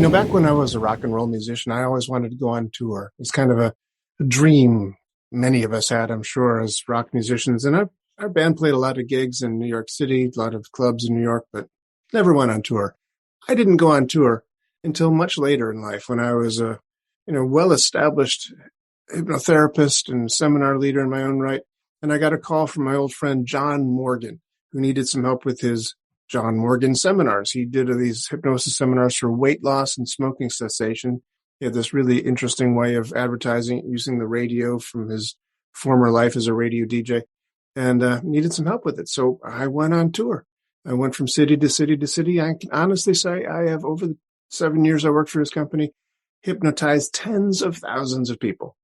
Back when I was a rock and roll musician, I always wanted to go on tour. It's kind of a dream many of us had, I'm sure, as rock musicians. And our band played a lot of gigs in New York City, a lot of clubs in New York, but never went on tour. I didn't go on tour until much later in life, when I was a well-established hypnotherapist and seminar leader in my own right. And I got a call from my old friend John Morgan, who needed some help with his John Morgan seminars. He did these hypnosis seminars for weight loss and smoking cessation. He had this really interesting way of advertising using the radio from his former life as a radio DJ, and needed some help with it. So I went on tour. I went from city to city to city. I can honestly say I have, over the 7 years I worked for his company, hypnotized tens of thousands of people.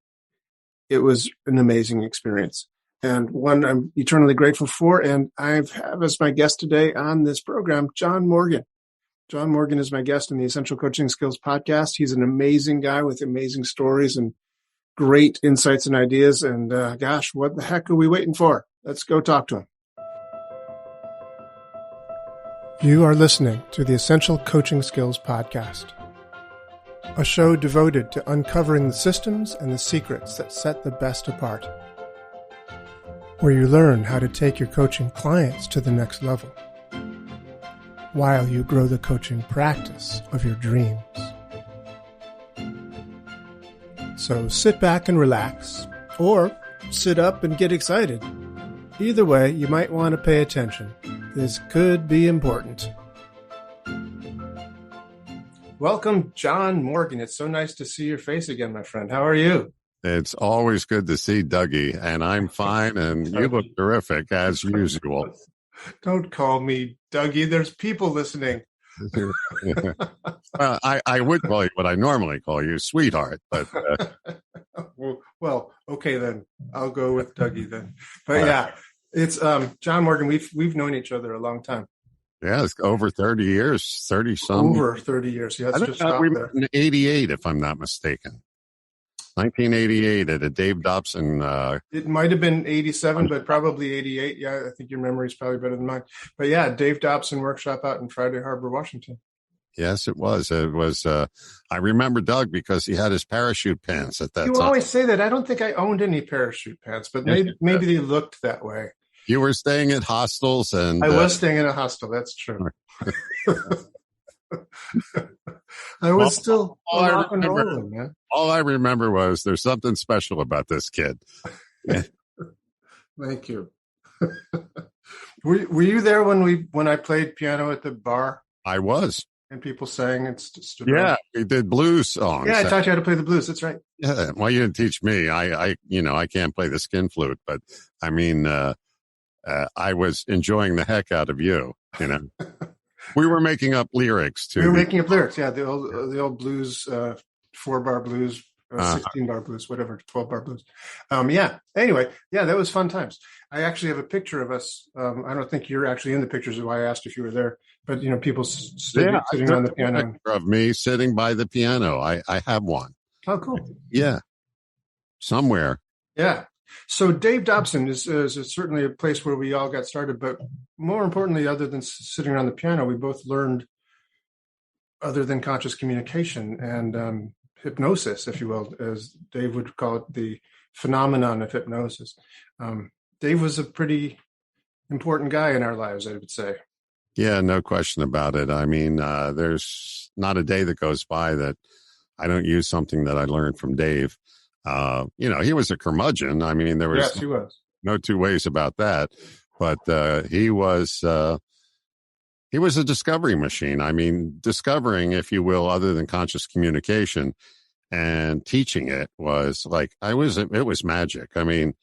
It was an amazing experience, and one I'm eternally grateful for. And I have as my guest today on this program, John Morgan. John Morgan is my guest in the Essential Coaching Skills podcast. He's an amazing guy with amazing stories and great insights and ideas. And gosh, what the heck are we waiting for? Let's go talk to him. You are listening to the Essential Coaching Skills podcast, a show devoted to uncovering the systems and the secrets that set the best apart, where you learn how to take your coaching clients to the next level, while you grow the coaching practice of your dreams. So sit back and relax, or sit up and get excited. Either way, you might want to pay attention. This could be important. Welcome, John Morgan. It's so nice to see your face again, my friend. How are you? It's always good to see Dougie, and I'm fine, and you look terrific, as usual. Don't call me Dougie. There's people listening. Well, I would call you what I normally call you, sweetheart. But well, okay then. I'll go with Dougie then. But yeah, it's John Morgan. We've known each other a long time. Yeah, it's over 30 years, 30-some. Over 30 years. Yeah, I think we met in 88, if I'm not mistaken. 1988 at a Dave Dobson. It might have been 87, but probably 88. Yeah, I think your memory is probably better than mine. But yeah, Dave Dobson workshop out in Friday Harbor, Washington. Yes, it was. It was. I remember Doug because he had his parachute pants at that time. You always say that. I don't think I owned any parachute pants, but maybe they looked that way. You were staying at hostels, and I was staying in a hostel. That's true. I was still rock and rolling, man. All I remember was there's something special about this kid. Thank you. Were you there when I played piano at the bar? I was. And people sang and stood Yeah, around? we did blues songs. Yeah, I taught you how to play the blues. That's right. Yeah, well, you didn't teach me. I can't play the skin flute, but I mean, I was enjoying the heck out of you. We were making up lyrics too. We were making up lyrics. Yeah, the old blues, 4-bar blues, 16-bar blues, whatever, 12-bar blues. Yeah. Anyway, yeah, that was fun times. I actually have a picture of us. I don't think you're actually in the pictures. Is why I asked if you were there. But people sitting on the piano. A picture of me sitting by the piano. I have one. Oh, cool. Yeah, somewhere. Yeah. So Dave Dobson is certainly a place where we all got started, but more importantly, other than sitting around the piano, we both learned other than conscious communication and hypnosis, if you will, as Dave would call it, the phenomenon of hypnosis. Dave was a pretty important guy in our lives, I would say. Yeah, no question about it. I mean, there's not a day that goes by that I don't use something that I learned from Dave. He was a curmudgeon. I mean, there was, he was no two ways about that. But he was a discovery machine. I mean, discovering, if you will, other than conscious communication, and teaching it was like it was magic. I mean,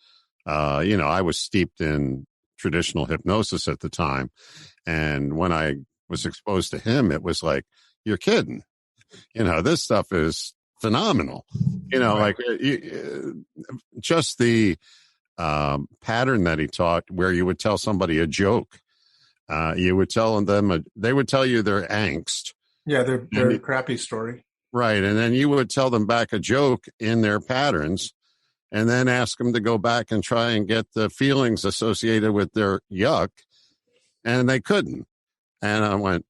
I was steeped in traditional hypnosis at the time, and when I was exposed to him, it was like, you're kidding. This stuff is phenomenal. Right. Just the pattern that he taught, where you would tell somebody a joke, you would tell them they would tell you their angst. Yeah, their crappy story. Right, and then you would tell them back a joke in their patterns, and then ask them to go back and try and get the feelings associated with their yuck, and they couldn't. And I went,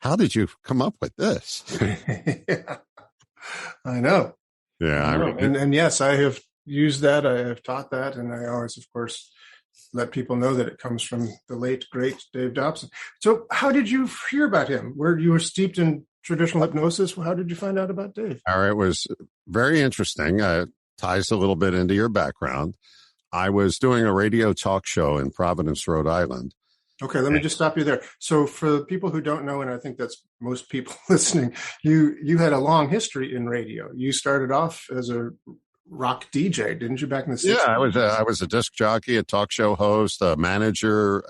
how did you come up with this? Yeah, I know. Yeah. I know. And yes, I have used that. I have taught that. And I always, of course, let people know that it comes from the late, great Dave Dobson. So how did you hear about him? Where you were steeped in traditional hypnosis? How did you find out about Dave? It was very interesting. Ties a little bit into your background. I was doing a radio talk show in Providence, Rhode Island. Okay, let me just stop you there. So for people who don't know, and I think that's most people listening, you had a long history in radio. You started off as a rock DJ, didn't you, back in the 60s? Yeah, I was a disc jockey, a talk show host, a manager,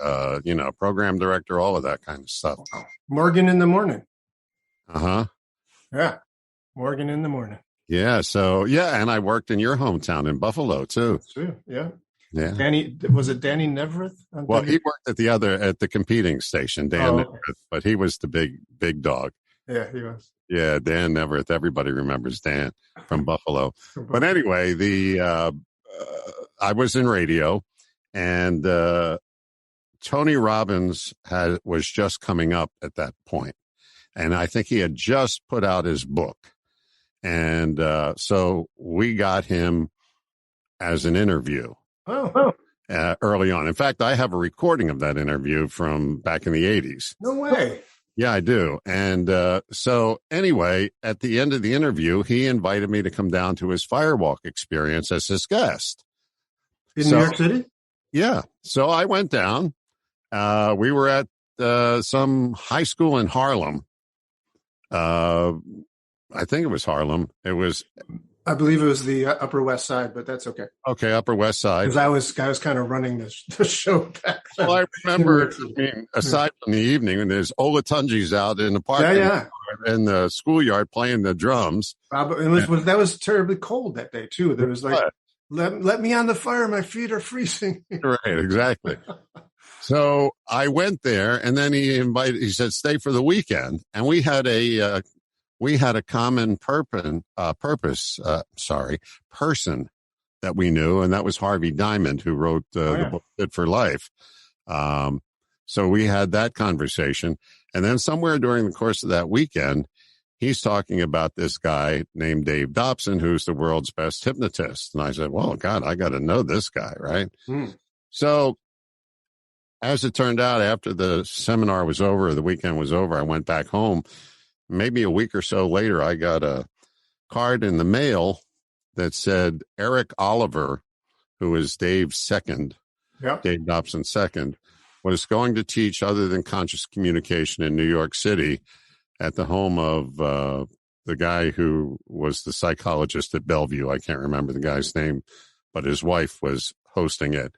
program director, all of that kind of stuff. Wow. Morgan in the morning. Uh-huh. Yeah, Morgan in the morning. Yeah, so, and I worked in your hometown in Buffalo, too. True, yeah. Yeah. Was it Danny Nevereth? Well, he worked at the competing station, Dan Nevereth, but he was the big dog. Yeah, he was. Yeah, Dan Nevereth. Everybody remembers Dan from Buffalo. But anyway, I was in radio, and Tony Robbins was just coming up at that point, and I think he had just put out his book, and so we got him as an interview. Oh. Early on. In fact, I have a recording of that interview from back in the 80s. No way. Yeah, I do. And so anyway, at the end of the interview, he invited me to come down to his firewalk experience as his guest. In New York City? Yeah. So I went down. We were at some high school in Harlem. I think it was Harlem. I believe it was the Upper West Side, but that's okay. Okay, Upper West Side. Because I was kind of running the show back then. Well, I remember, aside from the evening, and there's Olatunji's out in the park in the schoolyard playing the drums. That was terribly cold that day, too. There was like, let me on the fire. My feet are freezing. Right, exactly. So I went there, and then he said, stay for the weekend. And we had a common person that we knew, and that was Harvey Diamond, who wrote the book Fit for Life. So we had that conversation. And then somewhere during the course of that weekend, he's talking about this guy named Dave Dobson, who's the world's best hypnotist. And I said, well, God, I got to know this guy, right? So as it turned out, after the seminar was over, the weekend was over, I went back home. Maybe a week or so later, I got a card in the mail that said Eric Oliver, who is Dave's second, Dave Dobson's second, was going to teach other than conscious communication in New York City at the home of the guy who was the psychologist at Bellevue. I can't remember the guy's name, but his wife was hosting it.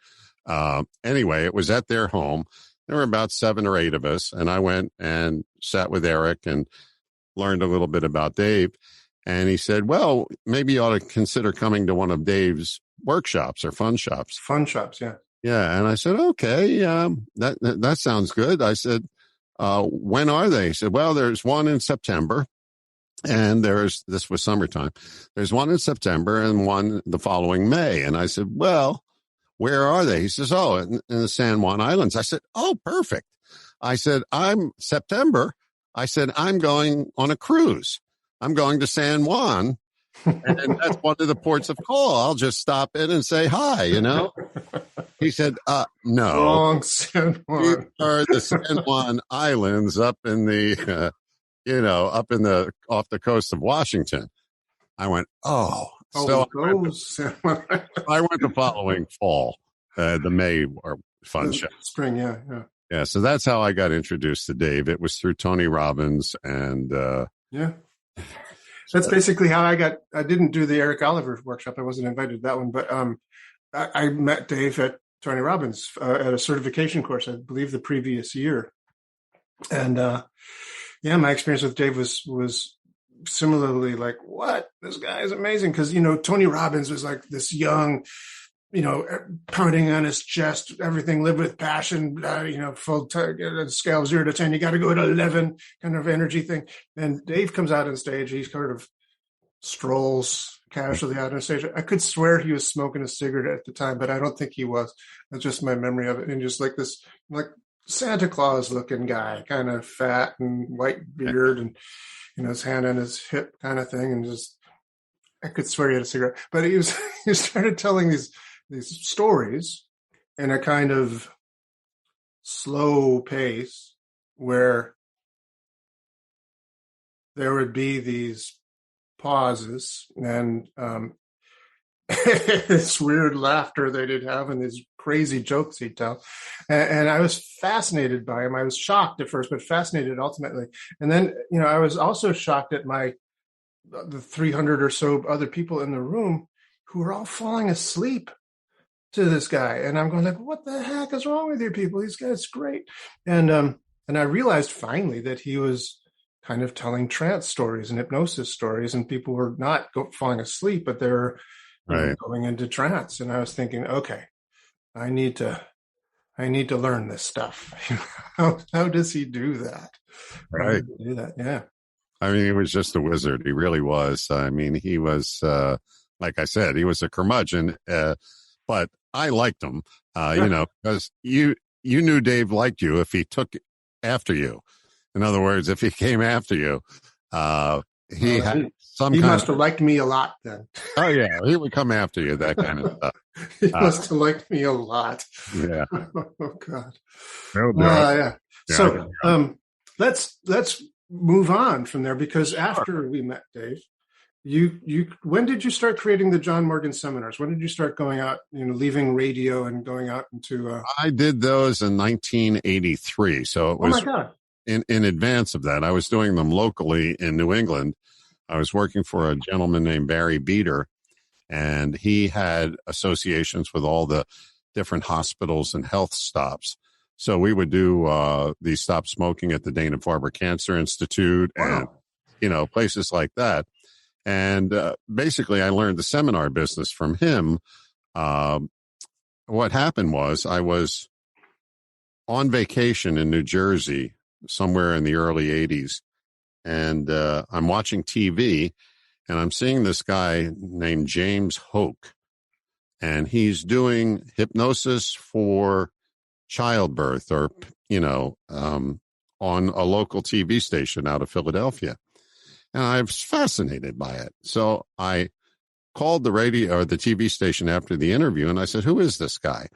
Anyway, it was at their home. There were about 7 or 8 of us, and I went and sat with Eric and learned a little bit about Dave. And he said, well, maybe you ought to consider coming to one of Dave's workshops or fun shops. Fun shops, yeah. Yeah. And I said, okay, that sounds good. I said, when are they? He said, well, there's one in September. And this was summertime. There's one in September and one the following May. And I said, well, where are they? He says, oh, in the San Juan Islands. I said, oh, perfect. I said, September. I said, I'm going on a cruise. I'm going to SanAn, and that's one of the ports of call. I'll just stop in and say hi, He said, no. Wrong San Juan. These are the San Juan Islands up in the, off the coast of Washington. I went, oh. So I went the following fall, the May or fun show. Spring, yeah. Yeah, so that's how I got introduced to Dave. It was through Tony Robbins, and that's basically how I didn't do the Eric Oliver workshop. I wasn't invited to that one, but I met Dave at Tony Robbins at a certification course, I believe the previous year. And my experience with Dave was similarly like, what? This guy is amazing. Because, Tony Robbins was like this young, pounding on his chest, everything, live with passion, full scale of 0 to 10, you got to go to 11 kind of energy thing. And Dave comes out on stage. He kind of strolls casually out on stage. I could swear he was smoking a cigarette at the time, but I don't think he was. That's just my memory of it. And just like this, like Santa Claus looking guy, kind of fat and white beard, and his hand on his hip, kind of thing, and just I could swear he had a cigarette. But he started telling these stories in a kind of slow pace where there would be these pauses and this weird laughter that he'd have and these crazy jokes he'd tell. And I was fascinated by him. I was shocked at first, but fascinated ultimately. And then, I was also shocked at the 300 or so other people in the room who were all falling asleep to this guy. And I'm going like, what the heck is wrong with you people? These guys great. And I realized finally that he was kind of telling trance stories and hypnosis stories, and people were not falling asleep, but they were going into trance. And I was thinking, okay, I need to learn this stuff. How does he do that? Right. Do that. Yeah. I mean, he was just a wizard. He really was. I mean, he was, like I said, he was a curmudgeon, but I liked him, because you knew Dave liked you if he took after you. In other words, if he came after you, he must have liked me a lot then. Oh yeah, he would come after you, that kind of stuff. He must have liked me a lot. Yeah. Oh God. Yeah. So let's move on from there, because after we met, Dave, when did you start creating the John Morgan seminars? When did you start going out, leaving radio and going out into? I did those in 1983, so it was. Oh my God. In advance of that, I was doing them locally in New England. I was working for a gentleman named Barry Beater, and he had associations with all the different hospitals and health stops. So we would do the Stop Smoking at the Dana-Farber Cancer Institute and, places like that. And basically, I learned the seminar business from him. What happened was I was on vacation in New Jersey somewhere in the early 80s. And I'm watching TV, and I'm seeing this guy named James Hoke. And he's doing hypnosis for childbirth or, on a local TV station out of Philadelphia. And I was fascinated by it. So I called the radio or the TV station after the interview, and I said, who is this guy?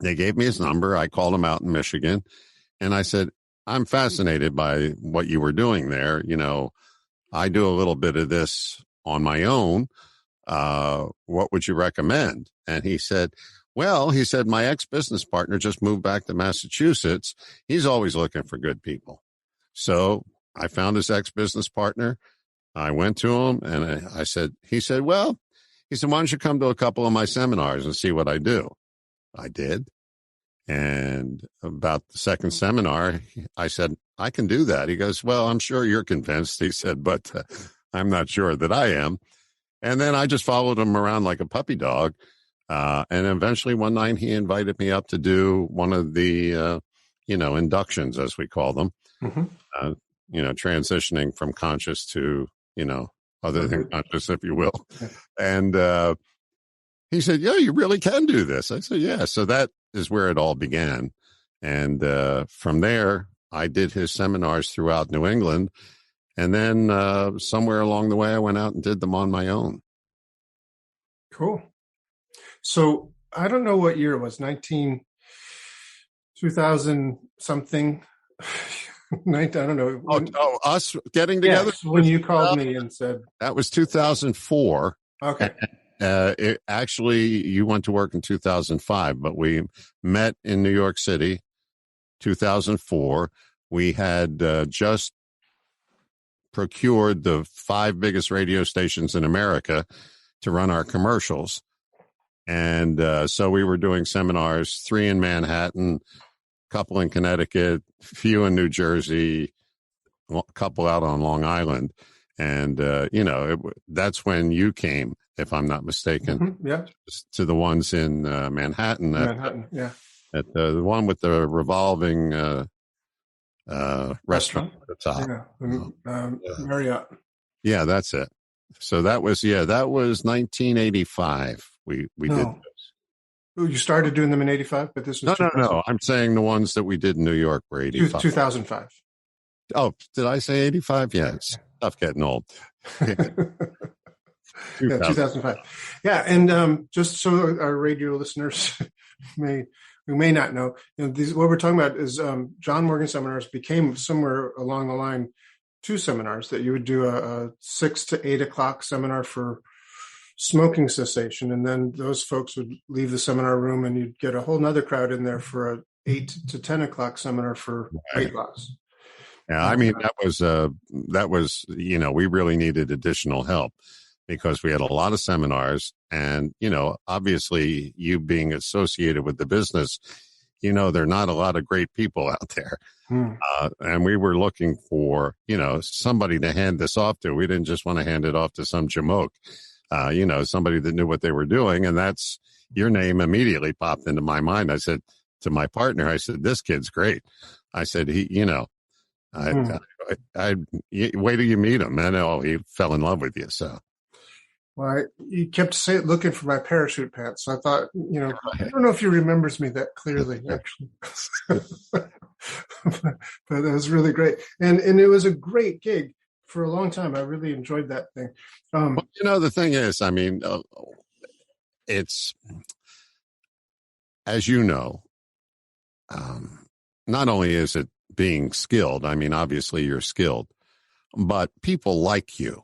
They gave me his number. I called him out in Michigan, and I said, I'm fascinated by what you were doing there. I do a little bit of this on my own. What would you recommend? And he said, my ex-business partner just moved back to Massachusetts. He's always looking for good people. So I found his ex-business partner. I went to him and he said, why don't you come to a couple of my seminars and see what I do? I did. And about the second seminar, I said, I can do that. He goes, well, I'm sure you're convinced. He said, but I'm not sure that I am. And then I just followed him around like a puppy dog. And eventually one night he invited me up to do one of the, inductions, as we call them, transitioning from conscious to, other than conscious, if you will. And he said, yeah, you really can do this. I said, yeah. So that is where it all began. And from there, I did his seminars throughout New England. And then somewhere along the way, I went out and did them on my own. Cool. So I don't know what year it was, 2000 something. I don't know. Us getting together? Yes, when you called me and said. That was 2004. Okay. Actually, you went to work in 2005, but we met in New York City, 2004. We had just procured the 5 biggest radio stations in America to run our commercials. And so we were doing seminars, 3 in Manhattan, a couple in Connecticut, a few in New Jersey, a couple out on Long Island. And, that's when you came, if I'm not mistaken, to the ones in Manhattan. At the one with the revolving restaurant at the top. Marriott. Yeah, that's it. So that was 1985. We did this. Oh, you started doing them in 85, but this was No. I'm saying the ones that we did in New York were 85. 2005. Oh, did I say 85? Yeah, it's tough getting old. Yeah, 2005. Yeah, and just so our radio listeners who may not know, what we're talking about is John Morgan seminars became somewhere along the line 2 seminars that you would do a 6 to 8 o'clock seminar for smoking cessation, and then those folks would leave the seminar room, and you'd get a whole nother crowd in there for a 8 to 10 o'clock seminar for weight loss. Yeah, I mean that was we really needed additional help because we had a lot of seminars, and obviously you being associated with the business, there are not a lot of great people out there. And we were looking for, somebody to hand this off to. We didn't just want to hand it off to some jamoke, somebody that knew what they were doing. And that's your name immediately popped into my mind. I said to my partner, I said, this kid's great. I said, I wait till you meet him, man. Oh, he fell in love with you. So. Well, you kept looking for my parachute pants. So I thought, I don't know if he remembers me that clearly, actually. But it was really great. And it was a great gig for a long time. I really enjoyed that thing. The thing is, I mean, it's, as you know, not only is it being skilled, I mean, obviously you're skilled, but people like you,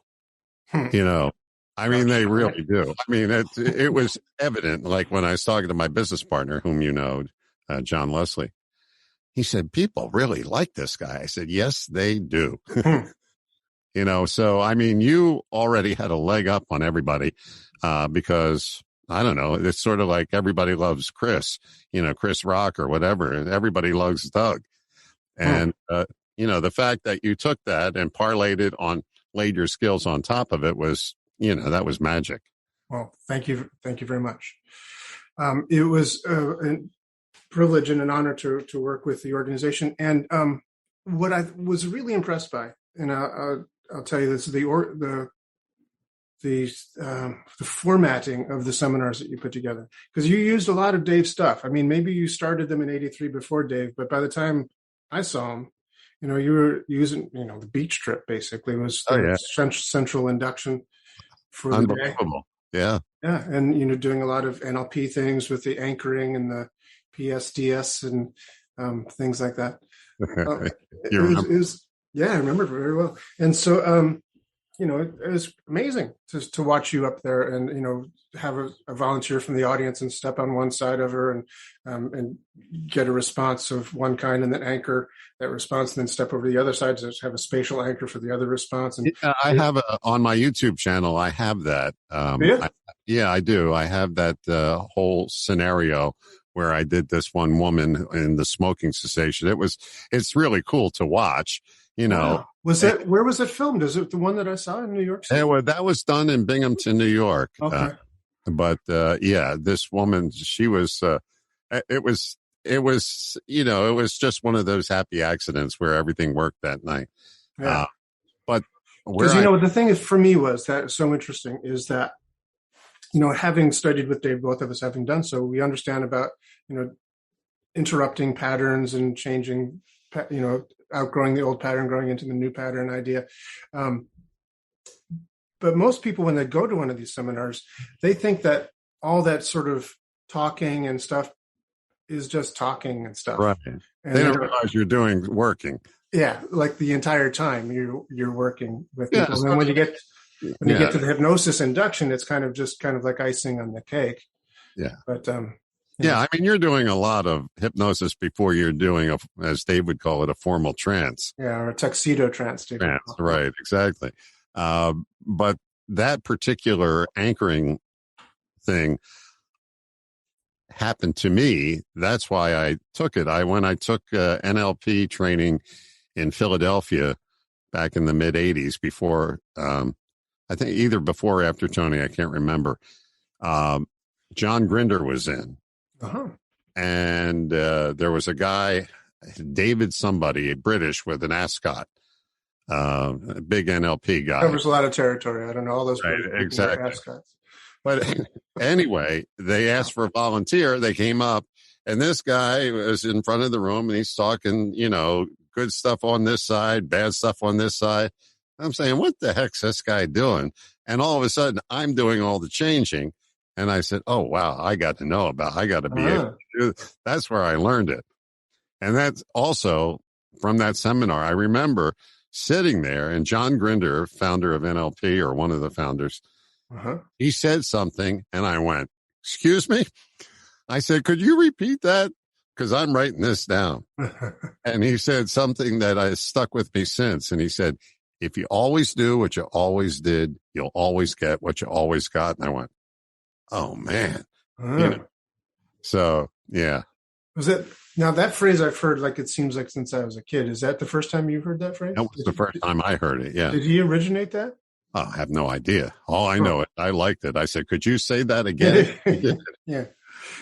I mean, they really do. I mean, it was evident, like when I was talking to my business partner, whom John Leslie, he said, people really like this guy. I said, yes, they do. So, I mean, you already had a leg up on everybody because, I don't know, it's sort of like everybody loves Chris, Chris Rock or whatever, and everybody loves Doug. And, the fact that you took that and laid your skills on top of it was, that was magic. Well, thank you. Thank you very much. It was a privilege and an honor to work with the organization. And what I was really impressed by, and I'll tell you this, the formatting of the seminars that you put together, because you used a lot of Dave's stuff. I mean, maybe you started them in 83 before Dave, but by the time I saw him, you were using, the beach trip basically was the central induction for unbelievable. The day. Yeah. And, doing a lot of NLP things with the anchoring and the PSDS and things like that. I remember very well. And so, it was amazing to watch you up there and, have a volunteer from the audience and step on one side of her and get a response of one kind and then anchor that response and then step over to the other side to have a spatial anchor for the other response. And I have on my YouTube channel, I have that. I do. I have that whole scenario where I did this one woman in the smoking cessation. It's really cool to watch. Wow. Where was it filmed? Is it the one that I saw in New York City? That was done in Binghamton, New York. Okay. But this woman, she was, it was, it was just one of those happy accidents where everything worked that night. Yeah. But because, the thing is for me was that so interesting is that, having studied with Dave, both of us having done so, we understand about, interrupting patterns and changing, outgrowing the old pattern, growing into the new pattern idea. But most people, when they go to one of these seminars, they think that all that sort of talking and stuff is just talking and stuff. Right. And they don't realize you're working. Yeah. Like the entire time you're working with people. And then when you get to the hypnosis induction, it's kind of like icing on the cake. Yeah. But, I mean, you're doing a lot of hypnosis before you're doing as Dave would call it, a formal trance. Yeah, or a tuxedo trance. Right, exactly. But that particular anchoring thing happened to me. That's why I took it. When I took NLP training in Philadelphia back in the mid 80s before, I think either before or after Tony, I can't remember. John Grinder was in. Uh-huh. And there was a guy, David somebody, British with an ascot, a big NLP guy. Covers a lot of territory. I don't know all those right, exactly. ascots. But Anyway, they asked for a volunteer. They came up, and this guy was in front of the room, and he's talking, good stuff on this side, bad stuff on this side. I'm saying, what the heck's this guy doing? And all of a sudden, I'm doing all the changing. And I said, oh, wow, I got to know I got to be able to do it. That's where I learned it. And that's also from that seminar. I remember sitting there, and John Grinder, founder of NLP, or one of the founders, he said something, and I went, excuse me? I said, could you repeat that? Because I'm writing this down. And he said something that has stuck with me since. And he said, if you always do what you always did, you'll always get what you always got. And I went, oh, man. So, yeah. Was it now that phrase I've heard, like, it seems like since I was a kid. Is that the first time you heard that phrase? That was the first time I heard it. Yeah. Did he originate that? Oh, I have no idea. All I know, I liked it. I said, could you say that again? Yeah.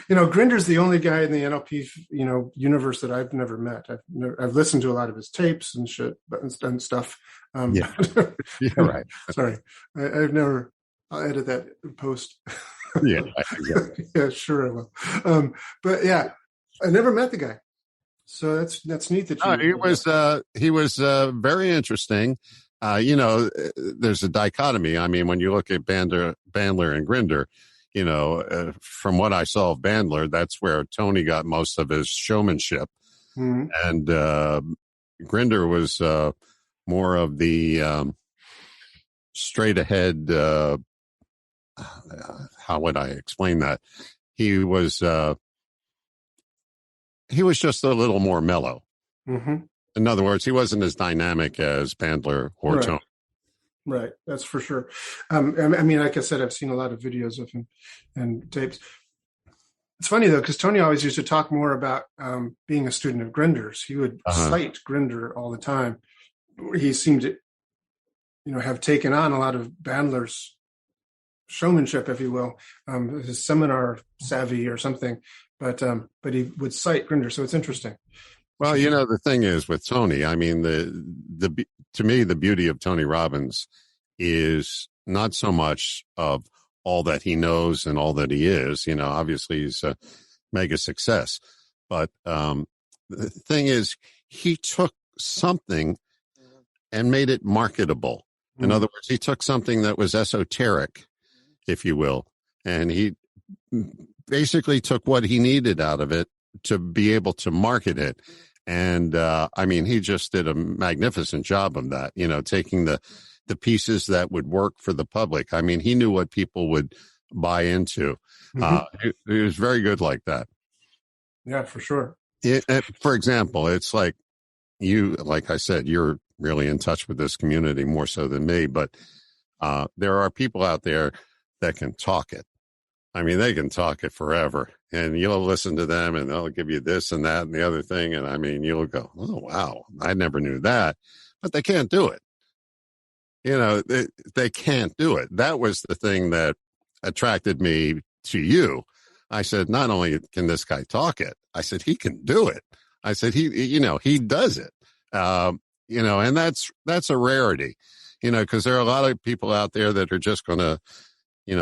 Grinder's the only guy in the NLP, universe that I've never met. I've listened to a lot of his tapes and shit and stuff. Yeah. Yeah, right. Sorry. I'll edit that post. Yeah. Exactly. Yeah, sure I will. But yeah, I never met the guy. So that's neat that you. He was very interesting. There's a dichotomy. I mean, when you look at Bandler and Grinder, from what I saw of Bandler, that's where Tony got most of his showmanship. Mm-hmm. And Grinder was more of the straight ahead. How would I explain that? He was just a little more mellow. Mm-hmm. In other words, he wasn't as dynamic as Bandler or Tony. Right, that's for sure. I mean, like I said, I've seen a lot of videos of him and tapes. It's funny, though, because Tony always used to talk more about being a student of Grinder's. He would cite Grinder all the time. He seemed to, have taken on a lot of Bandler's showmanship, if you will, his seminar savvy or something. But he would cite Grinder, so it's interesting. Well, the thing is with Tony, I mean, to me, the beauty of Tony Robbins is not so much of all that he knows and all that he is. Obviously he's a mega success, but the thing is, he took something and made it marketable. In other words, he took something that was esoteric, if you will, and he basically took what he needed out of it to be able to market it. And, he just did a magnificent job of that, taking the pieces that would work for the public. I mean, he knew what people would buy into. Mm-hmm. He was very good like that. Yeah, for sure. For example, it's like like I said, you're really in touch with this community more so than me, but, there are people out there that can talk it. I mean, they can talk it forever, and you'll listen to them and they'll give you this and that and the other thing. And I mean, you'll go, oh, wow, I never knew that, but they can't do it. They can't do it. That was the thing that attracted me to you. I said, not only can this guy talk it, I said, he can do it. I said, he does it. And that's a rarity, because there are a lot of people out there that are just going to,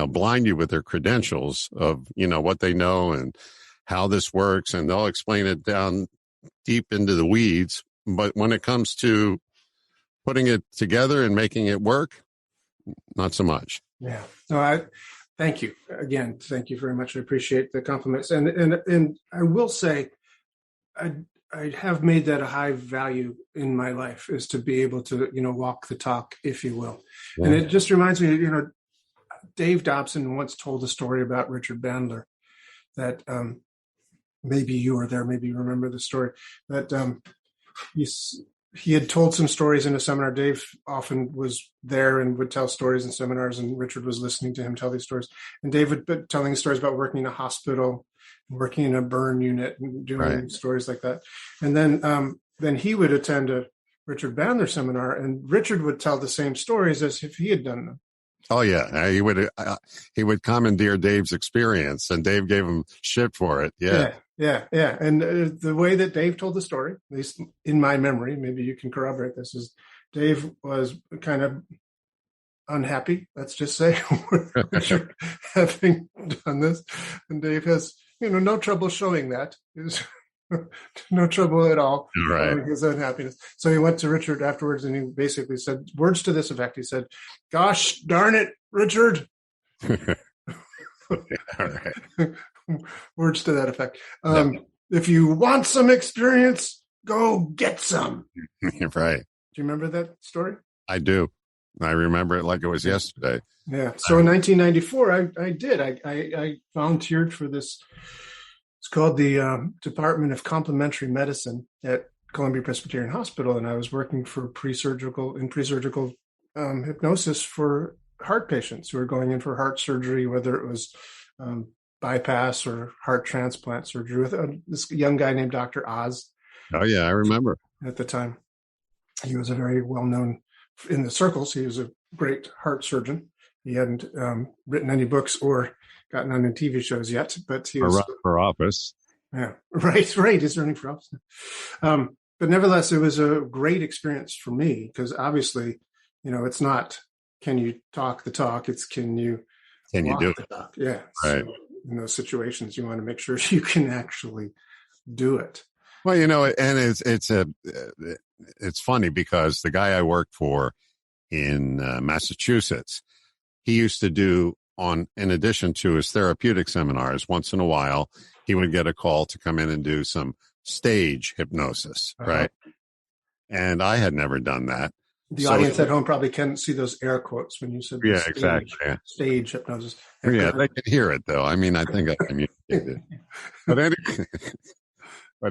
blind you with their credentials of, what they know and how this works. And they'll explain it down deep into the weeds. But when it comes to putting it together and making it work, not so much. Yeah. No, thank you again. Thank you very much. I appreciate the compliments. And I will say, I have made that a high value in my life, is to be able to, walk the talk, if you will. Yeah. And it just reminds me, Dave Dobson once told a story about Richard Bandler that maybe you were there, maybe you remember the story, that he had told some stories in a seminar. Dave often was there and would tell stories in seminars, and Richard was listening to him tell these stories. And Dave would be telling stories about working in a hospital, working in a burn unit, and doing stories like that. And then he would attend a Richard Bandler seminar, and Richard would tell the same stories as if he had done them. Oh yeah, he would commandeer Dave's experience, and Dave gave him shit for it. Yeah. And the way that Dave told the story, at least in my memory, maybe you can corroborate this, is Dave was kind of unhappy, let's just say, with Richard having done this. And Dave has, no trouble showing that. No trouble at all showing his unhappiness. So he went to Richard afterwards and he basically said words to this effect. He said, "Gosh darn it, Richard." Words to that effect. If you want some experience, go get some. Right. Do you remember that story? I do. I remember it like it was yesterday. Yeah. So in 1994, I volunteered for this. It's called the Department of Complementary Medicine at Columbia Presbyterian Hospital, and I was working for pre-surgical hypnosis for heart patients who were going in for heart surgery, whether it was bypass or heart transplant surgery, with this young guy named Dr. Oz. Oh, yeah, I remember. At the time, he was a very well-known in the circles. He was a great heart surgeon. He hadn't written any books or gotten on any TV shows yet, but he was running for office. Yeah, right. He's running for office. But nevertheless, it was a great experience for me because obviously, it's not can you talk the talk; it's can you do the talk? Yeah. Right. So in those situations, you want to make sure you can actually do it. Well, and it's funny because the guy I worked for in Massachusetts, he used to do in addition to his therapeutic seminars, once in a while, he would get a call to come in and do some stage hypnosis, right? And I had never done that. The audience at home probably can't see those air quotes when you said exactly. Yeah. Stage hypnosis. Yeah, they can hear it, though. I mean, I think I communicated. But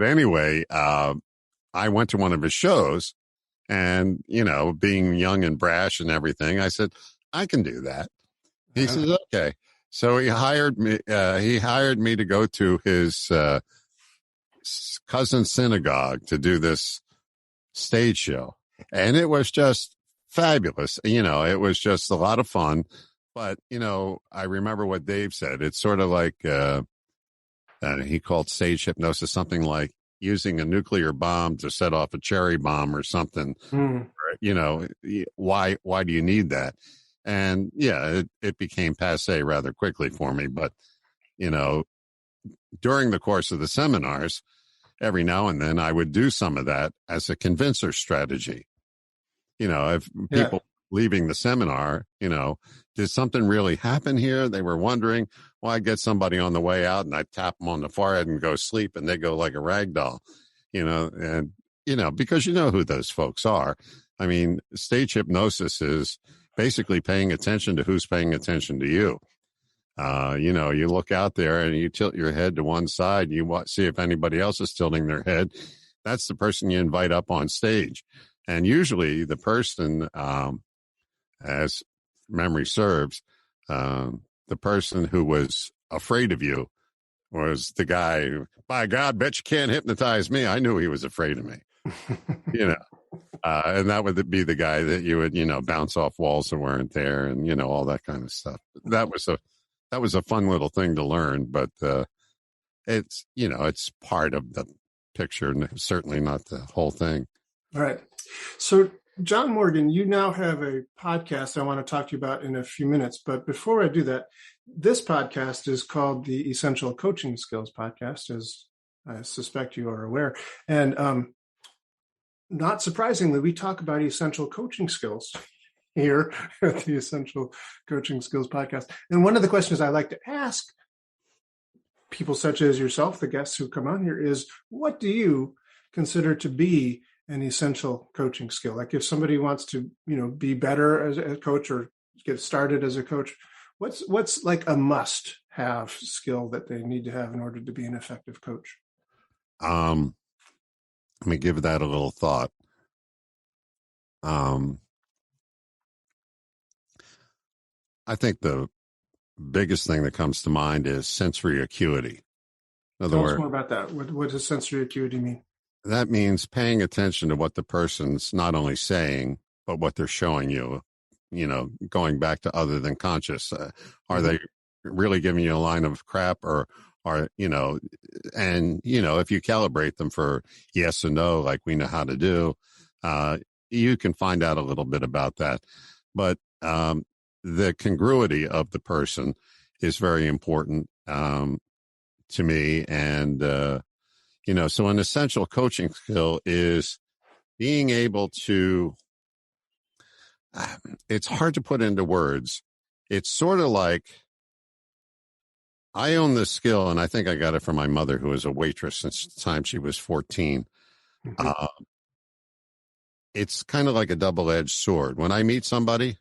anyway, I went to one of his shows and, being young and brash and everything, I said, I can do that. He says, okay. So he hired me. He hired me to go to his cousin's synagogue to do this stage show, and it was just fabulous. It was just a lot of fun. But I remember what Dave said. It's sort of like he called stage hypnosis something like using a nuclear bomb to set off a cherry bomb or something. Why do you need that? And yeah, it became passé rather quickly for me. But, during the course of the seminars, every now and then I would do some of that as a convincer strategy. If people leaving the seminar, did something really happen here? They were wondering. Well, I get somebody on the way out and I tap them on the forehead and go sleep and they go like a rag doll, and, because who those folks are. I mean, stage hypnosis is basically paying attention to who's paying attention to you. You look out there and you tilt your head to one side. You see if anybody else is tilting their head. That's the person you invite up on stage. And usually the person, as memory serves, the person who was afraid of you was the guy who, by God, bet you can't hypnotize me. I knew he was afraid of me, and that would be the guy that you would, bounce off walls that weren't there and, all that kind of stuff. That was a fun little thing to learn, but it's, it's part of the picture and certainly not the whole thing. All right. So John Morgan, you now have a podcast I want to talk to you about in a few minutes. But before I do that, this podcast is called the Essential Coaching Skills Podcast, as I suspect you are aware. And not surprisingly, we talk about essential coaching skills here at the Essential Coaching Skills Podcast. And one of the questions I like to ask people such as yourself, the guests who come on here, is what do you consider to be an essential coaching skill? Like if somebody wants to, be better as a coach or get started as a coach, what's like a must-have skill that they need to have in order to be an effective coach? Let me give that a little thought. I think the biggest thing that comes to mind is sensory acuity. Tell us more about that. What does sensory acuity mean? That means paying attention to what the person's not only saying, but what they're showing you, going back to other than conscious. Are they really giving you a line of crap or if you calibrate them for yes and no, like we know how to do, you can find out a little bit about that. But the congruity of the person is very important to me. And, so an essential coaching skill is being able to, it's hard to put into words. It's sort of like, I own this skill, and I think I got it from my mother, who was a waitress since the time she was 14. Mm-hmm. It's kind of like a double-edged sword. When I meet somebody,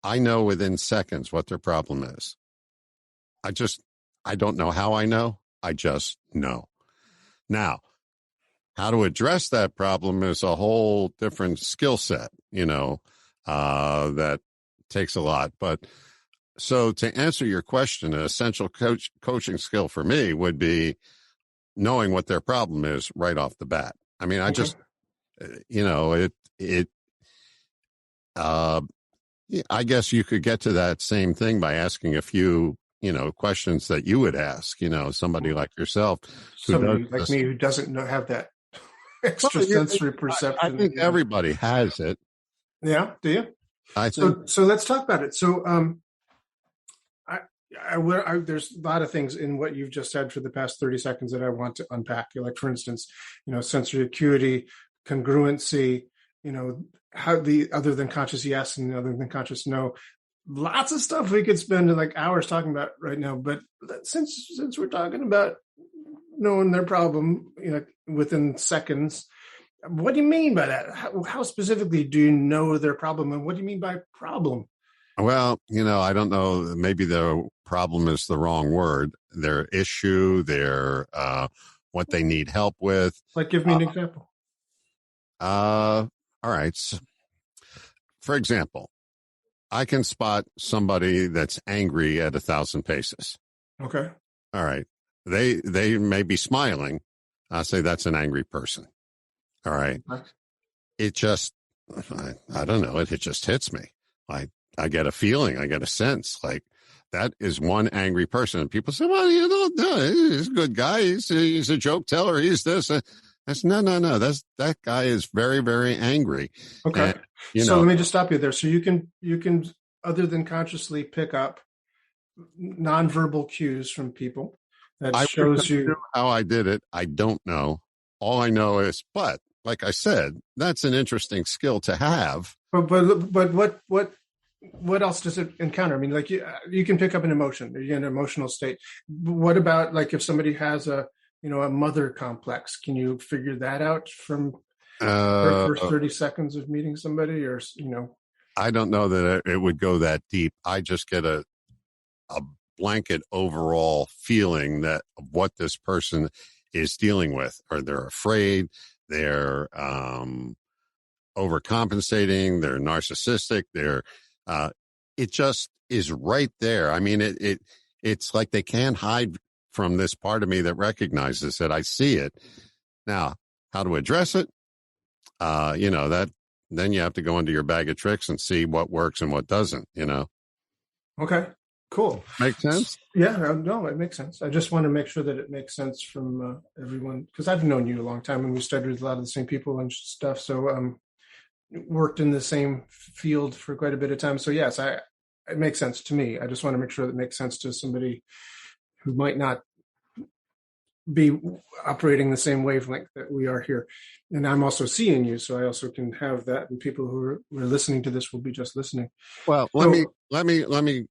I know within seconds what their problem is. I don't know how I know. I just know. Now, how to address that problem is a whole different skill set, that takes a lot. But so to answer your question, an essential coaching skill for me would be knowing what their problem is right off the bat. I mean, I just, I guess you could get to that same thing by asking a few, questions that you would ask, somebody like yourself. Somebody like me who doesn't have that extrasensory perception. I think everybody has it. Yeah. Do you? I think. So let's talk about it. So, there's a lot of things in what you've just said for the past 30 seconds that I want to unpack. Like, for instance, sensory acuity, congruency, how the other than conscious yes and the other than conscious no. Lots of stuff we could spend like hours talking about right now. But since we're talking about knowing their problem, within seconds, what do you mean by that? How specifically do you know their problem, and what do you mean by problem? Well, I don't know. Maybe the problem is the wrong word. Their issue, their what they need help with. Like, give me an example. All right. So, for example, I can spot somebody that's angry at 1,000 paces. Okay. All right. They may be smiling. I say that's an angry person. All right. It just, I don't know. It just hits me. I get a feeling, I get a sense like that is one angry person. And people say, well, he's a good guy. He's a joke teller. He's this. That's no. That guy is very, very angry. Okay. And, so let me just stop you there. So you can, other than consciously, pick up nonverbal cues from people that shows you how I did it. I don't know. All I know is, but like I said, that's an interesting skill to have. But what else does it encounter? I mean, like you can pick up an emotion, you're in an emotional state. What about like if somebody has a mother complex? Can you figure that out from the first 30 seconds of meeting somebody, or I don't know that it would go that deep. I just get a blanket overall feeling that of what this person is dealing with, or they're afraid, they're overcompensating, they're narcissistic, it just is right there. I mean, it's like they can't hide from this part of me that recognizes it. I see it. Now, how to address it? That then you have to go into your bag of tricks and see what works and what doesn't, Okay, cool. Make sense? Yeah, no, it makes sense. I just want to make sure that it makes sense from everyone, because I've known you a long time and we studied with a lot of the same people and stuff. So, worked in the same field for quite a bit of time. So yes, it makes sense to me. I just want to make sure that it makes sense to somebody who might not be operating the same wavelength that we are here. And I'm also seeing you, so I also can have that. And people who are listening to this will be just listening. Well, let me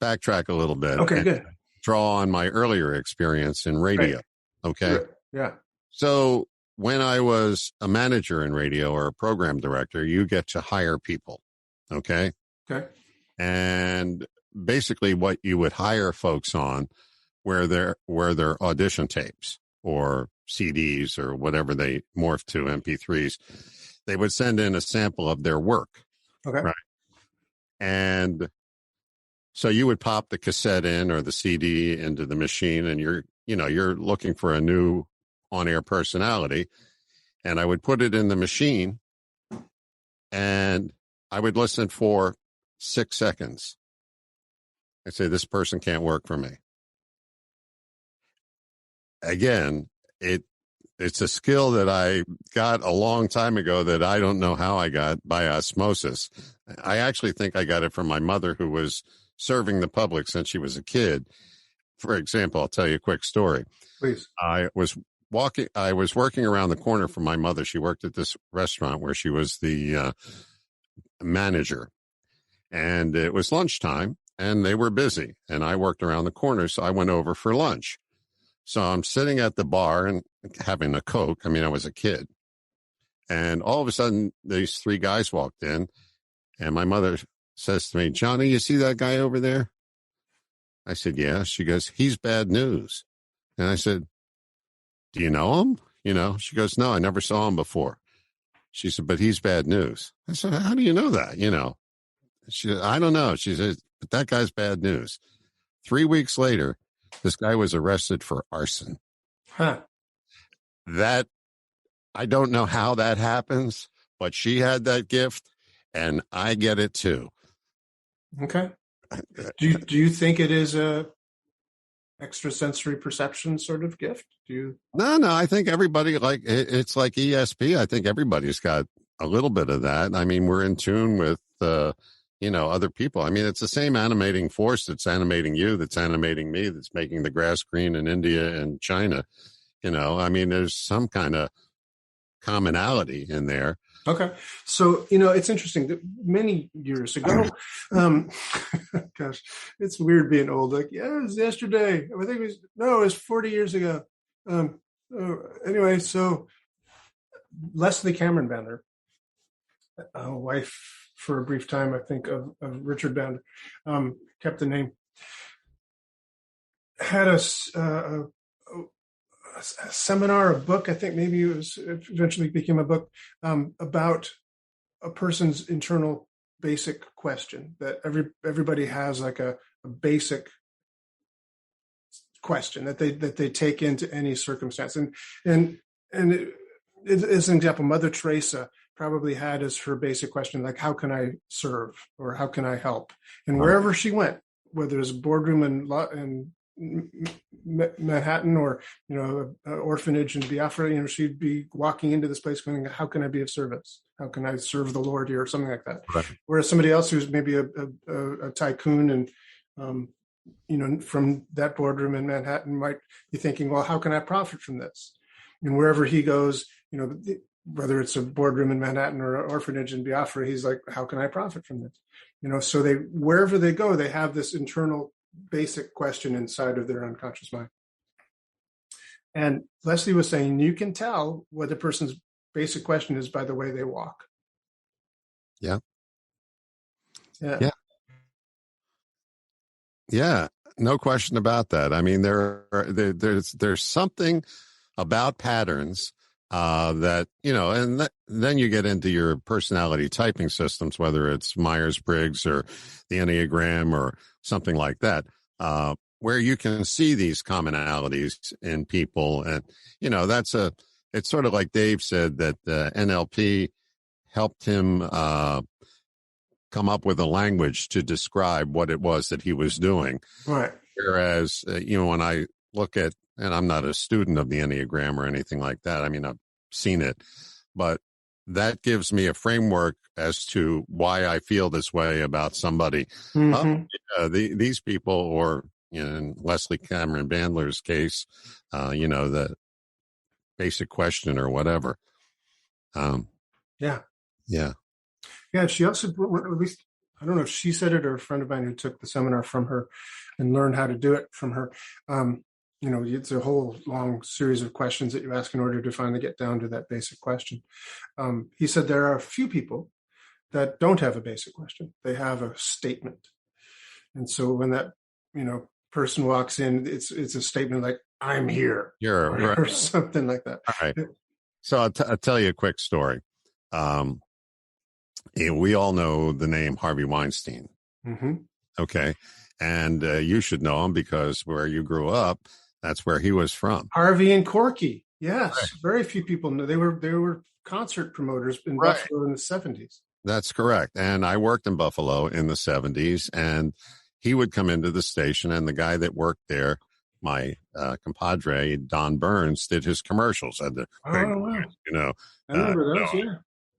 backtrack a little bit. Okay, good. Draw on my earlier experience in radio. Right. Okay. Good. Yeah. So when I was a manager in radio or a program director, you get to hire people. Okay. Okay. And basically what you would hire folks on were their audition tapes or CDs or whatever they morphed to, MP3s. They would send in a sample of their work. Okay. Right. And so you would pop the cassette in or the CD into the machine, and you're looking for a new on-air personality, and I would put it in the machine and I would listen for 6 seconds. I'd say, this person can't work for me. Again, it's a skill that I got a long time ago that I don't know how I got by osmosis. I actually think I got it from my mother, who was serving the public since she was a kid. For example, I'll tell you a quick story. Please. I was working around the corner from my mother. She worked at this restaurant where she was the manager, and it was lunchtime and they were busy, and I worked around the corner. So I went over for lunch. So I'm sitting at the bar and having a Coke. I mean, I was a kid. And all of a sudden, these three guys walked in, and my mother says to me, "Johnny, you see that guy over there?" I said, "Yeah." She goes, "He's bad news." And I said, "Do you know him?" She goes, "No, I never saw him before." She said, "But he's bad news." I said, "How do you know that?" She said, "I don't know." She said, "But that guy's bad news." 3 weeks later, this guy was arrested for arson. Huh. That, I don't know how that happens, but she had that gift, and I get it too. Okay. Do you think it is a extrasensory perception sort of gift? No, I think everybody, like, it's like ESP. I think everybody's got a little bit of that. I mean, we're in tune with, other people. I mean, it's the same animating force that's animating you, that's animating me, that's making the grass green in India and China. I mean, there's some kind of commonality in there. Okay. So, it's interesting that many years ago, gosh, it's weird being old. Like, yeah, it was yesterday. I think it was 40 years ago. Anyway, so Leslie Cameron Bender, wife for a brief time, I think, of Richard Bender, kept the name, had a seminar, a book, I think maybe it eventually became a book, about a person's internal basic question, that everybody has like a basic question that they take into any circumstance. And as an example, Mother Teresa probably had as her basic question, like, how can I serve, or how can I help? And wherever she went, whether it was a boardroom in Manhattan or an orphanage in Biafra, she'd be walking into this place going, how can I be of service? How can I serve the Lord here, or something like that? Right. Whereas somebody else who's maybe a tycoon and from that boardroom in Manhattan might be thinking, well, how can I profit from this? And wherever he goes, whether it's a boardroom in Manhattan or an orphanage in Biafra, he's like, how can I profit from this? So wherever they go, they have this internal basic question inside of their unconscious mind. And Leslie was saying, you can tell what the person's basic question is by the way they walk. Yeah. No question about that. I mean, there's something about patterns that, and then you get into your personality typing systems, whether it's Myers-Briggs or the Enneagram or something like that, where you can see these commonalities in people. And, it's sort of like Dave said that NLP helped him come up with a language to describe what it was that he was doing. Right. Whereas, when I look at, and I'm not a student of the Enneagram or anything like that. I mean, I've seen it, but that gives me a framework as to why I feel this way about somebody. Mm-hmm. These people, or in Leslie Cameron Bandler's case, the basic question or whatever. Yeah. She also, at least, I don't know if she said it or a friend of mine who took the seminar from her and learned how to do it from her. It's a whole long series of questions that you ask in order to finally get down to that basic question. He said there are a few people that don't have a basic question. They have a statement. And so when that, person walks in, it's a statement like, I'm here. Or something like that. All right. So I'll tell you a quick story. We all know the name Harvey Weinstein. Mm-hmm. Okay. And you should know him because where you grew up, that's where he was from. Harvey and Corky. Yes. Right. Very few people know. They were concert promoters in Buffalo in the 70s. That's correct. And I worked in Buffalo in the 70s, and he would come into the station, and the guy that worked there, my compadre, Don Burns, did his commercials. Had the big, wow. you know, I remember those,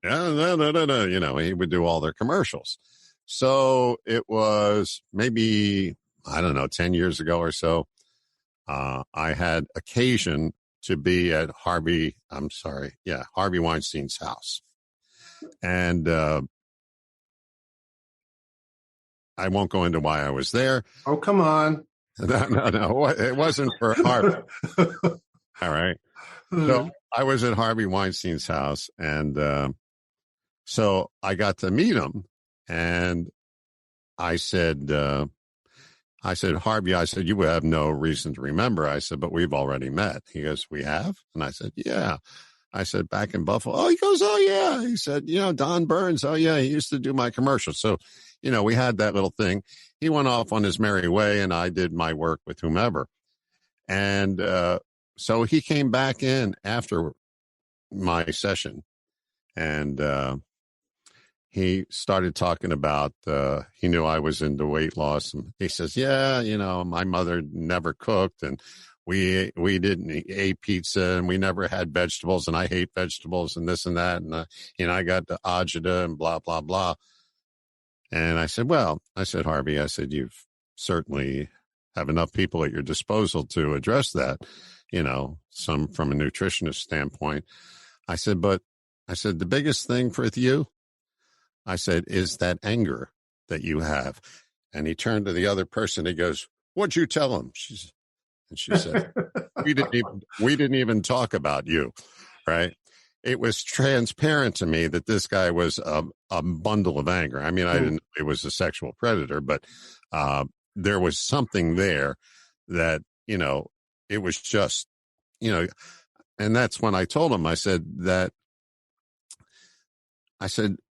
no, no, you know, he would do all their commercials. So it was maybe, I don't know, 10 years ago or so. I had occasion to be at Harvey Weinstein's house. And I won't go into why I was there. Oh, come on. No. It wasn't for Harvey. All right. So I was at Harvey Weinstein's house, and so I got to meet him, and I said, Harvey, I said, you have no reason to remember. I said, but we've already met. He goes, we have? And I said, yeah. I said, back in Buffalo. Oh, he goes, oh, yeah. He said, Don Burns. Oh, yeah. He used to do my commercials. So, we had that little thing. He went off on his merry way, and I did my work with whomever. And so he came back in after my session, and he started talking about, he knew I was into weight loss. And he says, yeah, my mother never cooked, and we didn't eat pizza, and we never had vegetables, and I hate vegetables and this and that. And, I got the agita and blah, blah, blah. And I said, Harvey, I said, you've certainly have enough people at your disposal to address that, some from a nutritionist standpoint. I said, the biggest thing with you, I said, is that anger that you have. And he turned to the other person. He goes, what'd you tell him? She said, we didn't even talk about you. Right. It was transparent to me that this guy was a bundle of anger. I mean, I didn't know he was a sexual predator, but there was something there that, it was just, and that's when I told him, I said,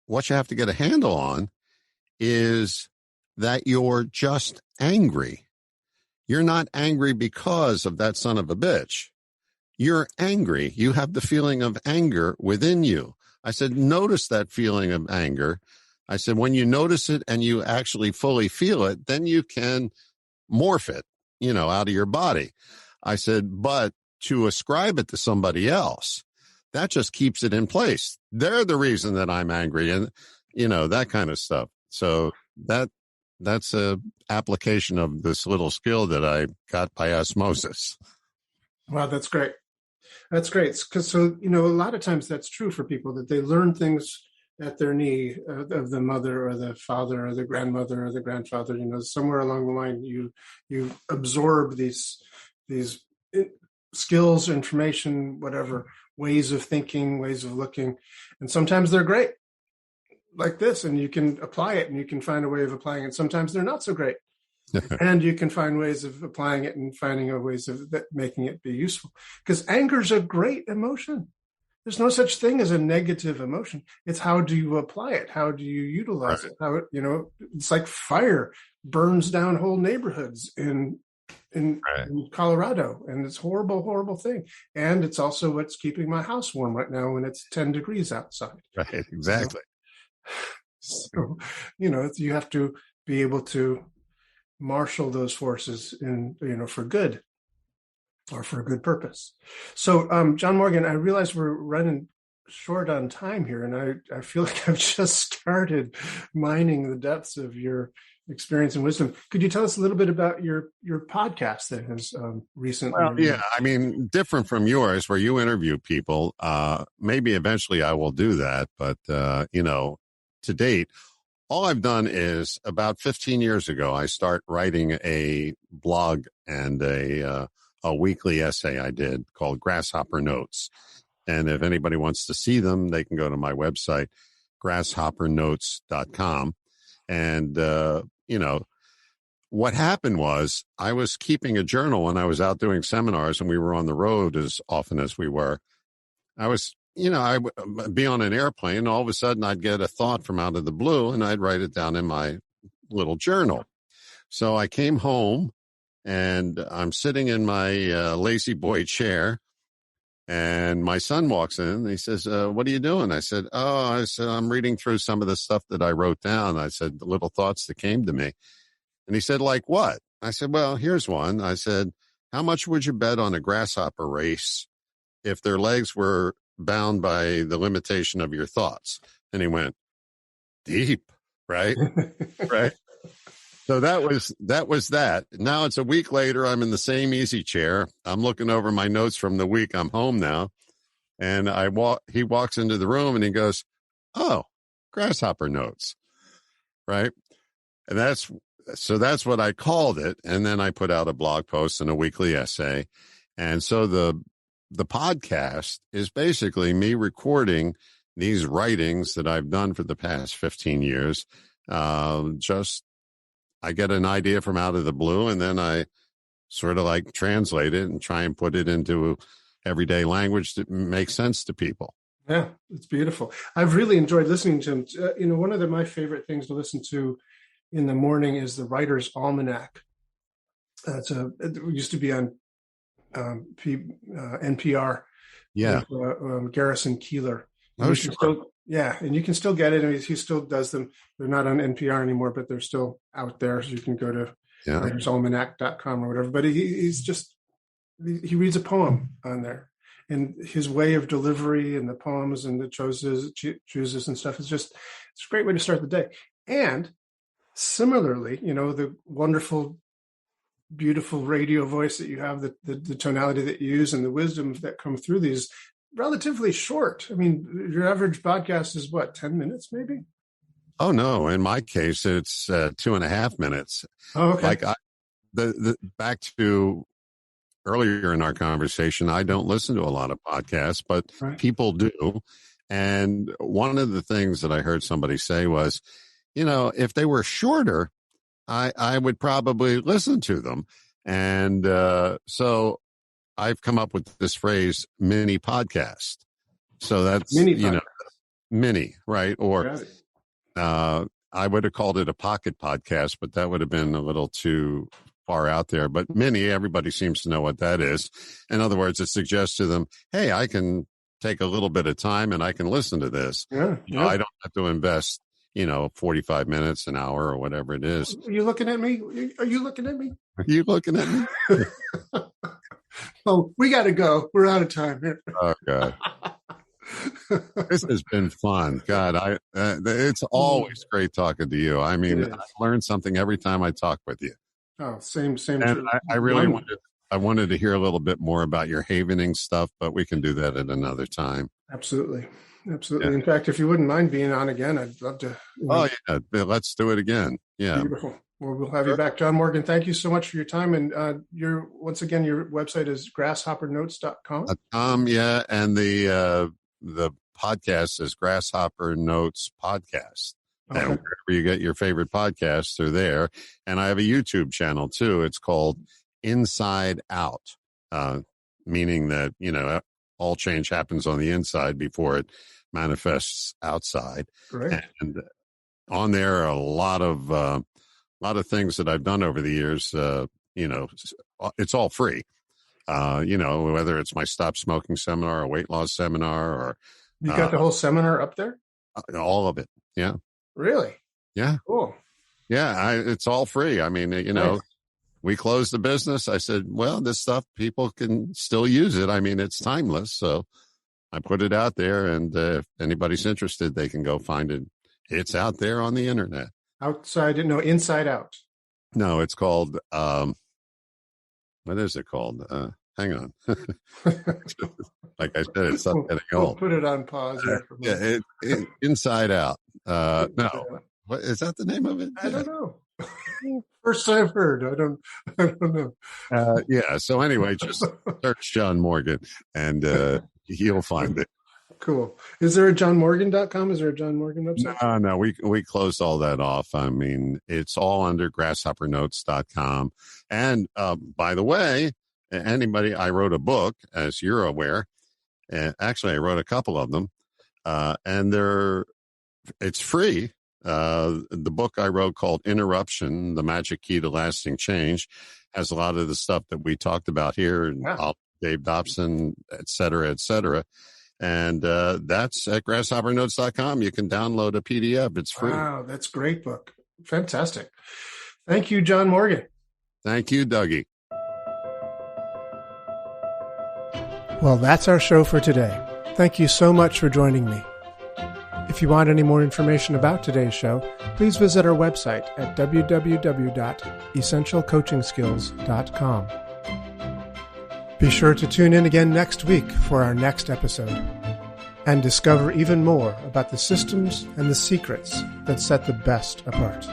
what you have to get a handle on is that you're just angry. You're not angry because of that son of a bitch. You're angry. You have the feeling of anger within you. I said, notice that feeling of anger. I said, when you notice it and you actually fully feel it, then you can morph it, out of your body. I said, but to ascribe it to somebody else, that just keeps it in place. They're the reason that I'm angry, and, that kind of stuff. So that's a application of this little skill that I got by osmosis. Wow, that's great. That's great. Because a lot of times that's true for people, that they learn things at their knee of the mother or the father or the grandmother or the grandfather. Somewhere along the line, you absorb these skills, information, whatever, ways of thinking, ways of looking, and sometimes they're great, like this, and you can apply it, and you can find a way of applying it. Sometimes they're not so great. And you can find ways of applying it and finding ways of making it be useful. Because anger is a great emotion. There's no such thing as a negative emotion. It's how do you apply it? How do you utilize it? How it's like fire burns down whole neighborhoods in Colorado, and it's horrible, horrible thing. And it's also what's keeping my house warm right now when it's 10 degrees outside. Right, exactly. So you have to be able to marshal those forces for good, or for a good purpose. So, John Morgan, I realize we're running short on time here, and I feel like I've just started mining the depths of your experience and wisdom. Could you tell us a little bit about your podcast that has recently? Well, yeah, I mean, different from yours, where you interview people. Maybe eventually I will do that, but to date, all I've done is about 15 years ago, I start writing a blog and a weekly essay I did called Grasshopper Notes. And if anybody wants to see them, they can go to my website, grasshoppernotes.com. And, what happened was I was keeping a journal when I was out doing seminars, and we were on the road as often as we were. I was, I would be on an airplane, and all of a sudden I'd get a thought from out of the blue, and I'd write it down in my little journal. So I came home, and I'm sitting in my lazy boy chair, and my son walks in, and he says, what are you doing? I said, I'm reading through some of the stuff that I wrote down. I said, the little thoughts that came to me. And he said, like what? I said, well, here's one. I said, how much would you bet on a grasshopper race if their legs were bound by the limitation of your thoughts? And he went, deep, right? Right. So that was that. Now it's a week later. I'm in the same easy chair. I'm looking over my notes from the week. I'm home now. And he walks into the room and he goes, oh, Grasshopper Notes. Right. And that's what I called it. And then I put out a blog post and a weekly essay. And so the podcast is basically me recording these writings that I've done for the past 15 years. I get an idea from out of the blue, and then I sort of like translate it and try and put it into everyday language that makes sense to people. Yeah, it's beautiful. I've really enjoyed listening to him. One of my favorite things to listen to in the morning is the Writer's Almanac. It used to be on NPR. Yeah. With, Garrison Keillor. Oh, sure. And you can still get it. I mean, he still does them. They're not on NPR anymore, but they're still out there. So you can go to writersalmanac.com or whatever. But he reads a poem on there. And his way of delivery and the poems and the chooses and stuff it's a great way to start the day. And similarly, the wonderful, beautiful radio voice that you have, the tonality that you use and the wisdom that come through these relatively short. I mean, your average podcast is what, 10 minutes maybe? Oh, no. In my case, it's 2.5 minutes. Oh, okay. Like back to earlier in our conversation, I don't listen to a lot of podcasts, but people do. And one of the things that I heard somebody say was, if they were shorter, I would probably listen to them. And so I've come up with this phrase, mini podcast. So that's, mini, right? Or I would have called it a pocket podcast, but that would have been a little too far out there. But mini, everybody seems to know what that is. In other words, it suggests to them, hey, I can take a little bit of time and I can listen to this. I don't have to invest 45 minutes, an hour, or whatever it is. Are you looking at me? Are you looking at me? Are you looking at me? Oh, we got to go. We're out of time here. Oh, God. This has been fun. God, it's always great talking to you. I mean, I learn something every time I talk with you. Oh, same. And I really wanted to hear a little bit more about your havening stuff, but we can do that at another time. Absolutely. Yeah. In fact, if you wouldn't mind being on again, I'd love to. Oh, yeah. Let's do it again. Yeah. Beautiful. Well, we'll have you back. John Morgan, thank you so much for your time. And once again, your website is grasshoppernotes.com. Yeah. And the podcast is Grasshopper Notes Podcast. Okay. And wherever you get your favorite podcasts, they're there. And I have a YouTube channel too. It's called Inside Out, meaning that, all change happens on the inside before it manifests outside. Right. And on there are a lot of things that I've done over the years. It's all free. Whether it's my stop smoking seminar, a weight loss seminar, or you got the whole seminar up there. All of it. Yeah. Really? Yeah. Cool. Yeah. It's all free. I mean, Nice. We closed the business. I said, well, this stuff, people can still use it. I mean, it's timeless. So I put it out there, and if anybody's interested, they can go find it. It's out there on the internet. Inside Out. No, it's called, what is it called? Hang on. Like I said, it's not getting old. We'll put it on pause. Inside Out. No. What, is that the name of it? I don't know. First I've heard. I don't know. Yeah. So anyway, just search John Morgan and you'll find it. Cool. Is there a johnmorgan.com? Is there a John Morgan website? No. We closed all that off. I mean, it's all under grasshoppernotes.com. And by the way, I wrote a book, as you're aware. Actually, I wrote a couple of them, and it's free. The book I wrote called Interruption, The Magic Key to Lasting Change, has a lot of the stuff that we talked about here, and Dave Dobson, et cetera, et cetera. And that's at grasshoppernotes.com. You can download a PDF. It's free. Wow, that's a great book. Fantastic. Thank you, John Morgan. Thank you, Dougie. Well, that's our show for today. Thank you so much for joining me. If you want any more information about today's show, please visit our website at www.essentialcoachingskills.com. Be sure to tune in again next week for our next episode and discover even more about the systems and the secrets that set the best apart.